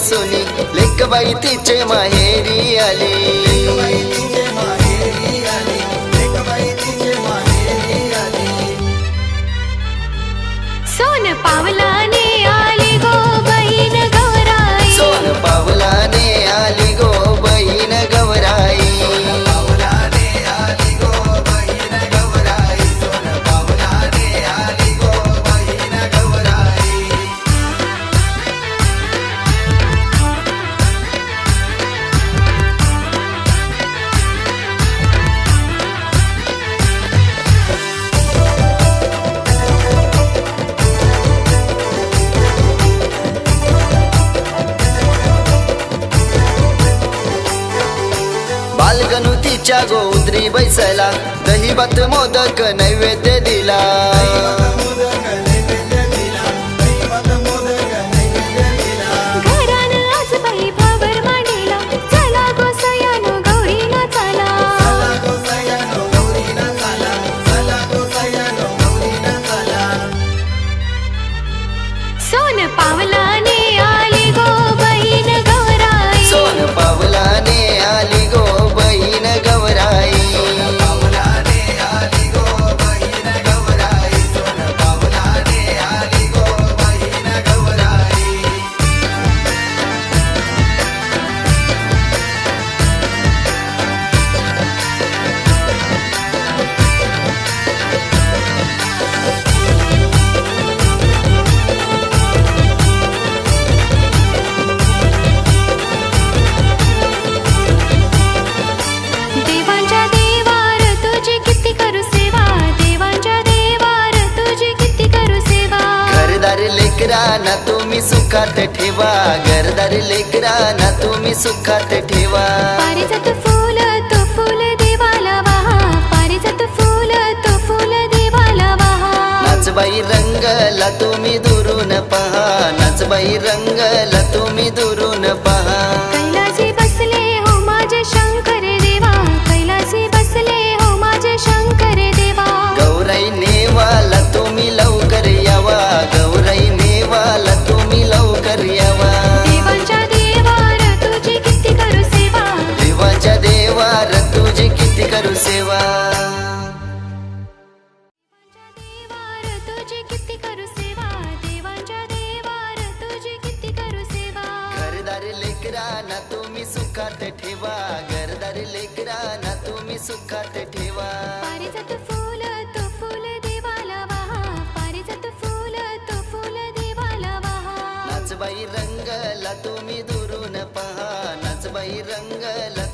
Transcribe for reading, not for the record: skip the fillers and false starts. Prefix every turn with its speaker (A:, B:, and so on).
A: Sony लेकबाई तिचे माहेरी आली।
B: सोन पावलाने आली गो बहीण गौराई,
A: सोन पावलाने आली गो बहीण गौराई। बालगणुतीच्या गोधरी बैसला दही भात मोदक नैवेद्य दिला।
B: घरान आज बाई भावर मांडीला, चला गो सयानो गौरीला चला। सोन पावलाने आली गो बहीण गौराई,
A: सोन पावलाने आली गो बहीण गौराई।
B: देवांच्या देवार तुझी किती करू सेवा, देवांच्या देवार तुझी किती करू सेवा।
A: घरदार लेकरांना तुम्ही सुखात ठेवा, घरदार लेकरांना तुम्ही सुखात ठेवा।
B: पारिजात फूल तो फूल देवाला वाहा, पारिजात फूल तो फूल देवाला वाहा।
A: नाचबाई रंगला तुम्ही दुरून पहा, नाचबाई रंगला तुम्ही दुरून पहा।
B: कैलासी बसले हो माझे शंकर देवा, कैलासी बसले हो माझे शंकर देवा।
A: गौराई नेवाला तुम्ही लवकर यावा, गौराई नेवाला तुम्ही लवकर यावा।
B: देवांच्या देवार तुझी किती करू सेवा,
A: देवाच्या देवार तुझी किती करू सेवा।
B: देवार तुझी किती करू सेवा, देवांच्या देवार तुझी किती करू सेवा।
A: घरदार लेकरांना तुम्ही सुखात ठेवा, घरदार लेकरांना तुम्ही सुखात ठेवा।
B: पारिजात फूल तो फूल देवाला वाहा, पारिजात फूल तो फूल देवाला वाहा।
A: नाचबाई रंगला तुम्ही दुरून पहा, नाचबाई रंगला